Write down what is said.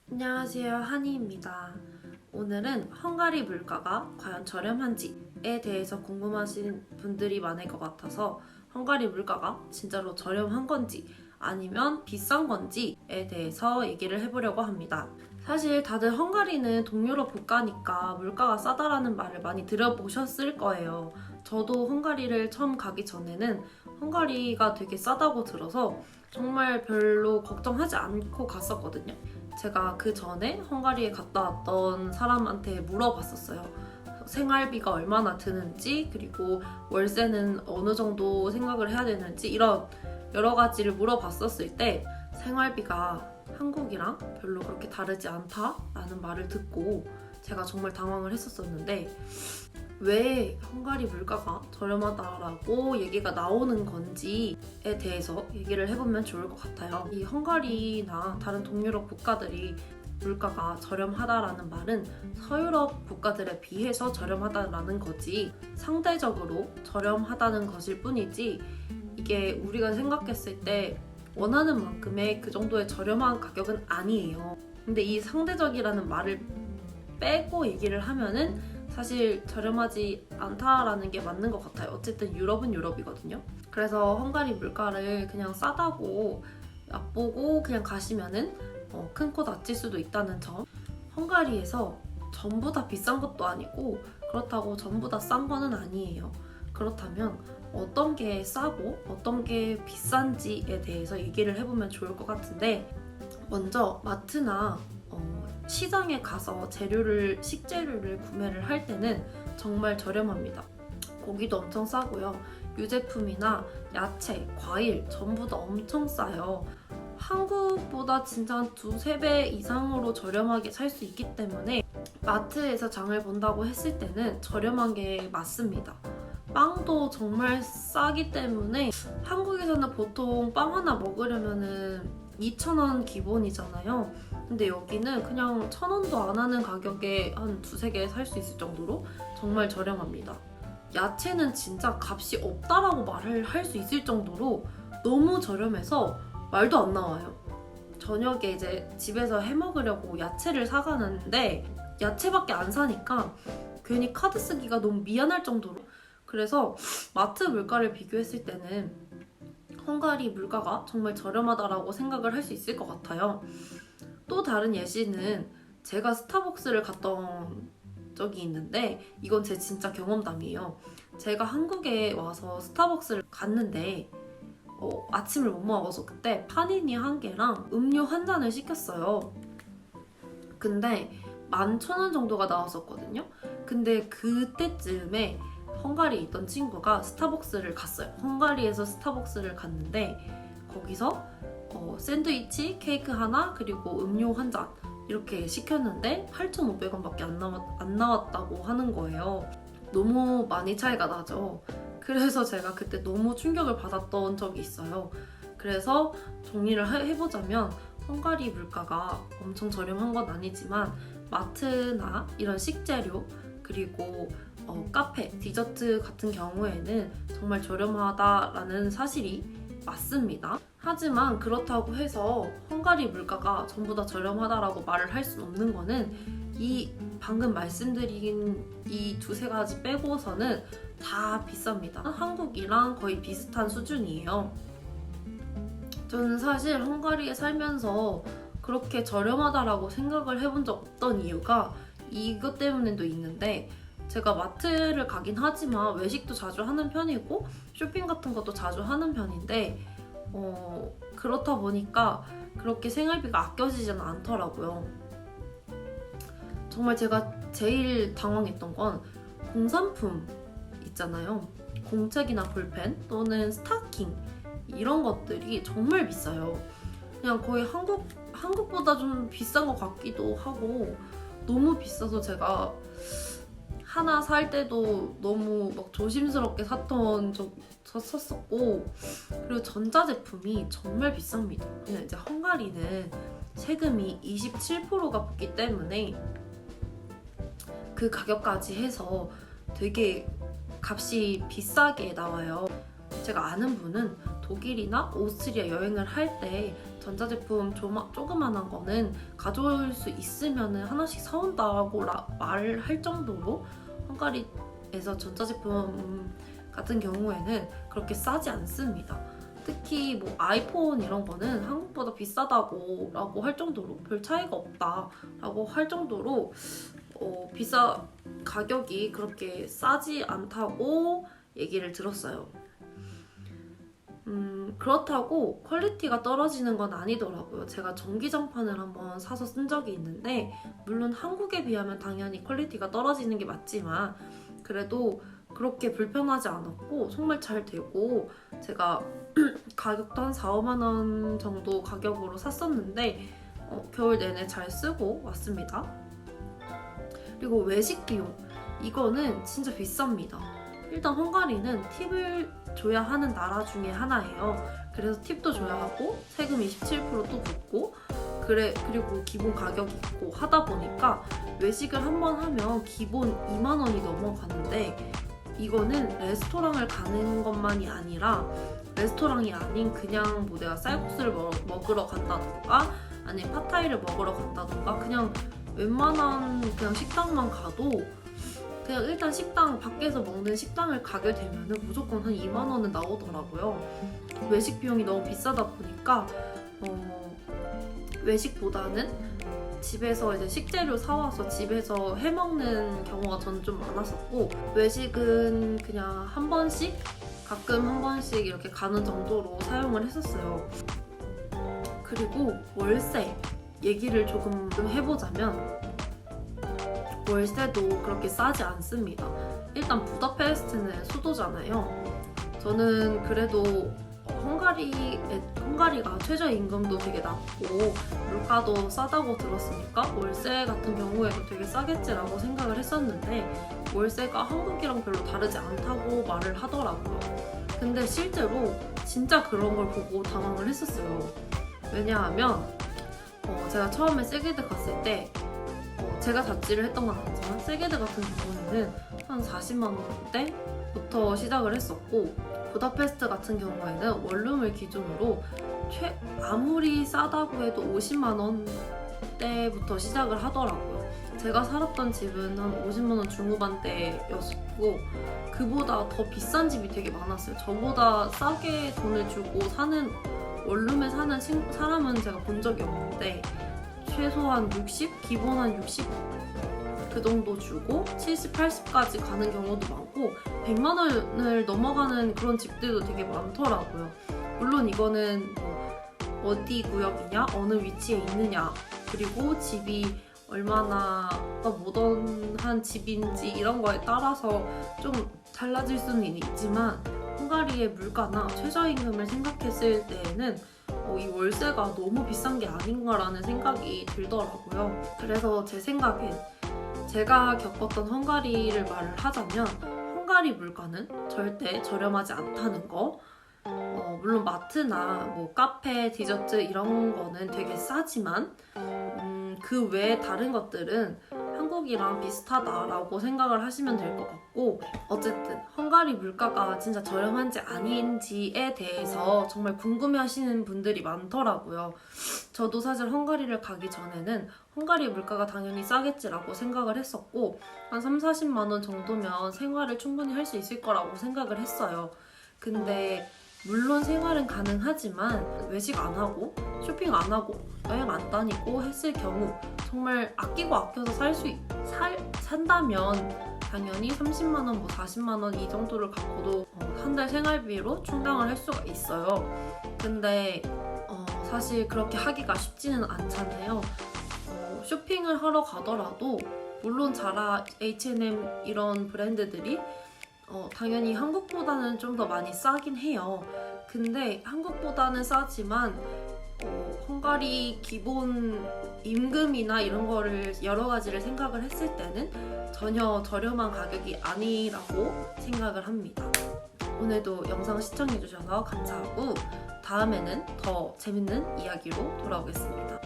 안녕하세요, 한이입니다. 오늘은 헝가리 물가가 과연 저렴한지에 대해서 궁금하신 분들이 많을 것 같아서 헝가리 물가가 진짜로 저렴한 건지 아니면 비싼 건지에 대해서 얘기를 해보려고 합니다. 사실 다들 헝가리는 동유럽 국가니까 물가가 싸다라는 말을 많이 들어보셨을 거예요. 저도 헝가리를 처음 가기 전에는 헝가리가 되게 싸다고 들어서 정말 별로 걱정하지 않고 갔었거든요. 제가 그 전에 헝가리에 갔다 왔던 사람한테 물어봤었어요. 생활비가 얼마나 드는지, 그리고 월세는 어느 정도 생각을 해야 되는지, 이런 여러 가지를 물어봤었을 때 생활비가 한국이랑 별로 그렇게 다르지 않다라는 말을 듣고 제가 정말 당황을 했었었는데, 왜 헝가리 물가가 저렴하다라고 얘기가 나오는 건지에 대해서 얘기를 해보면 좋을 것 같아요. 이 헝가리나 다른 동유럽 국가들이 물가가 저렴하다라는 말은 서유럽 국가들에 비해서 저렴하다라는 거지, 상대적으로 저렴하다는 것일 뿐이지, 이게 우리가 생각했을 때 원하는 만큼의 그 정도의 저렴한 가격은 아니에요. 근데 이 상대적이라는 말을 빼고 얘기를 하면은 사실 저렴하지 않다라는 게 맞는 것 같아요. 어쨌든 유럽은 유럽이거든요. 그래서 헝가리 물가를 그냥 싸다고 얕보고 그냥 가시면은 큰 코 다칠 수도 있다는 점. 헝가리에서 전부 다 비싼 것도 아니고 그렇다고 전부 다 싼 거는 아니에요. 그렇다면 어떤 게 싸고 어떤 게 비싼지에 대해서 얘기를 해보면 좋을 것 같은데, 먼저 마트나 시장에 가서 식재료를 구매를 할 때는 정말 저렴합니다. 고기도 엄청 싸고요. 유제품이나 야채, 과일 전부 다 엄청 싸요. 한국보다 진짜 한 두세 배 이상으로 저렴하게 살 수 있기 때문에 마트에서 장을 본다고 했을 때는 저렴한 게 맞습니다. 빵도 정말 싸기 때문에 한국에서는 보통 빵 하나 먹으려면은 2,000원 기본이잖아요. 근데 여기는 그냥 1,000원도 안 하는 가격에 한 두세 개 살 수 있을 정도로 정말 저렴합니다. 야채는 진짜 값이 없다라고 말을 할 수 있을 정도로 너무 저렴해서 말도 안 나와요. 저녁에 이제 집에서 해 먹으려고 야채를 사가는데 야채밖에 안 사니까 괜히 카드 쓰기가 너무 미안할 정도로, 그래서 마트 물가를 비교했을 때는 헝가리 물가가 정말 저렴하다라고 생각을 할 수 있을 것 같아요. 또 다른 예시는 제가 스타벅스를 갔던 적이 있는데, 이건 제 진짜 경험담이에요. 제가 한국에 와서 스타벅스를 갔는데 아침을 못 먹어서 그때 파니니 한 개랑 음료 한 잔을 시켰어요. 근데 11,000원 정도가 나왔었거든요. 근데 그때쯤에 헝가리에 있던 친구가 스타벅스를 갔어요. 헝가리에서 스타벅스를 갔는데 거기서 샌드위치, 케이크 하나, 그리고 음료 한 잔 이렇게 시켰는데 8,500원밖에 안 나왔다고 하는 거예요. 너무 많이 차이가 나죠. 그래서 제가 그때 너무 충격을 받았던 적이 있어요. 그래서 정리를 해보자면 헝가리 물가가 엄청 저렴한 건 아니지만 마트나 이런 식재료, 그리고 카페, 디저트 같은 경우에는 정말 저렴하다라는 사실이 맞습니다. 하지만 그렇다고 해서 헝가리 물가가 전부 다 저렴하다라고 말을 할 수 없는 거는, 이 방금 말씀드린 이 두세 가지 빼고서는 다 비쌉니다. 한국이랑 거의 비슷한 수준이에요. 저는 사실 헝가리에 살면서 그렇게 저렴하다라고 생각을 해본 적 없던 이유가 이것 때문에도 있는데, 제가 마트를 가긴 하지만 외식도 자주 하는 편이고 쇼핑 같은 것도 자주 하는 편인데 그렇다 보니까 그렇게 생활비가 아껴지지는 않더라고요. 정말 제가 제일 당황했던 건 공산품 있잖아요. 공책이나 볼펜 또는 스타킹, 이런 것들이 정말 비싸요. 그냥 거의 한국보다 좀 비싼 것 같기도 하고 너무 비싸서 제가 하나 살 때도 너무 막 조심스럽게 샀었고, 그리고 전자제품이 정말 비쌉니다. 그냥 이제 헝가리는 세금이 27%가 붙기 때문에 그 가격까지 해서 되게 값이 비싸게 나와요. 제가 아는 분은 독일이나 오스트리아 여행을 할 때 전자제품 조그만한 거는 가져올 수 있으면 하나씩 사온다고 말을 할 정도로 헝가리에서 전자제품 같은 경우에는 그렇게 싸지 않습니다. 특히 뭐 아이폰 이런 거는 한국보다 비싸다고 라고 할 정도로 별 차이가 없다라고 할 정도로 가격이 그렇게 싸지 않다고 얘기를 들었어요. 그렇다고 퀄리티가 떨어지는 건 아니더라고요. 제가 전기장판을 한번 사서 쓴 적이 있는데 물론 한국에 비하면 당연히 퀄리티가 떨어지는 게 맞지만 그래도 그렇게 불편하지 않았고 정말 잘 되고 제가 가격도 한 4, 5만 원 정도 가격으로 샀었는데 겨울 내내 잘 쓰고 왔습니다. 그리고 외식 비용 이거는 진짜 비쌉니다. 일단 헝가리는 팁을 줘야 하는 나라 중에 하나예요. 그래서 팁도 줘야 하고 세금 27%도 붙고 그리고 기본 가격이 있고 하다 보니까 외식을 한번 하면 기본 2만 원이 넘어가는데 이거는 레스토랑을 가는 것만이 아니라 레스토랑이 아닌 그냥 뭐 내가 쌀국수를 먹으러 간다던가 아니면 팟타이를 먹으러 간다던가 그냥 웬만한 그냥 식당만 가도 그냥 일단 식당 밖에서 먹는 식당을 가게 되면은 무조건 한 2만 원은 나오더라고요. 외식 비용이 너무 비싸다 보니까 외식보다는 집에서 이제 식재료 사와서 집에서 해먹는 경우가 저는 좀 많았었고 외식은 그냥 한 번씩 가끔 한 번씩 이렇게 가는 정도로 사용을 했었어요. 그리고 월세 얘기를 조금 해보자면 월세도 그렇게 싸지 않습니다. 일단 부다페스트는 수도잖아요. 저는 그래도 헝가리가 최저임금도 되게 낮고 물가도 싸다고 들었으니까 월세 같은 경우에도 되게 싸겠지라고 생각을 했었는데 월세가 한국이랑 별로 다르지 않다고 말을 하더라고요. 근데 실제로 진짜 그런 걸 보고 당황을 했었어요. 왜냐하면 제가 처음에 세게드 갔을 때 제가 자취를 했던 건 아니지만 세게드 같은 경우에는 한 40만 원대부터 시작을 했었고 부다페스트 같은 경우에는 원룸을 기준으로 아무리 싸다고 해도 50만 원대부터 시작을 하더라고요. 제가 살았던 집은 한 50만 원 중후반대였고 그보다 더 비싼 집이 되게 많았어요. 저보다 싸게 돈을 주고 원룸에 사는 사람은 제가 본 적이 없는데 최소한 60? 기본 한 60? 그 정도 주고 70, 80까지 가는 경우도 많고 100만 원을 넘어가는 그런 집들도 되게 많더라고요. 물론 이거는 어디 구역이냐, 어느 위치에 있느냐, 그리고 집이 얼마나 모던한 집인지 이런 거에 따라서 좀 달라질 수는 있지만 헝가리의 물가나 최저임금을 생각했을 때에는 이 월세가 너무 비싼 게 아닌가라는 생각이 들더라고요. 그래서 제 생각엔 제가 겪었던 헝가리를 말을 하자면 헝가리 물가는 절대 저렴하지 않다는 거. 물론 마트나 뭐 카페, 디저트 이런 거는 되게 싸지만 그 외에 다른 것들은 한국이랑 비슷하다라고 생각을 하시면 될 것 같고 어쨌든 헝가리 물가가 진짜 저렴한지 아닌지에 대해서 정말 궁금해하시는 분들이 많더라고요. 저도 사실 헝가리를 가기 전에는 헝가리 물가가 당연히 싸겠지라고 생각을 했었고 한 3, 40만 원 정도면 생활을 충분히 할 수 있을 거라고 생각을 했어요. 근데 물론 생활은 가능하지만 외식 안 하고 쇼핑 안 하고 여행 안 다니고 했을 경우 정말 아끼고 아껴서 산다면 당연히 30만 원, 뭐 40만 원 이 정도를 갖고도 한 달 생활비로 충당을 할 수가 있어요. 근데 사실 그렇게 하기가 쉽지는 않잖아요. 쇼핑을 하러 가더라도 물론 자라, H&M 이런 브랜드들이 당연히 한국보다는 좀 더 많이 싸긴 해요. 근데 한국보다는 싸지만 헝가리 기본 임금이나 이런 거를 여러 가지를 생각을 했을 때는 전혀 저렴한 가격이 아니라고 생각을 합니다. 오늘도 영상 시청해주셔서 감사하고 다음에는 더 재밌는 이야기로 돌아오겠습니다.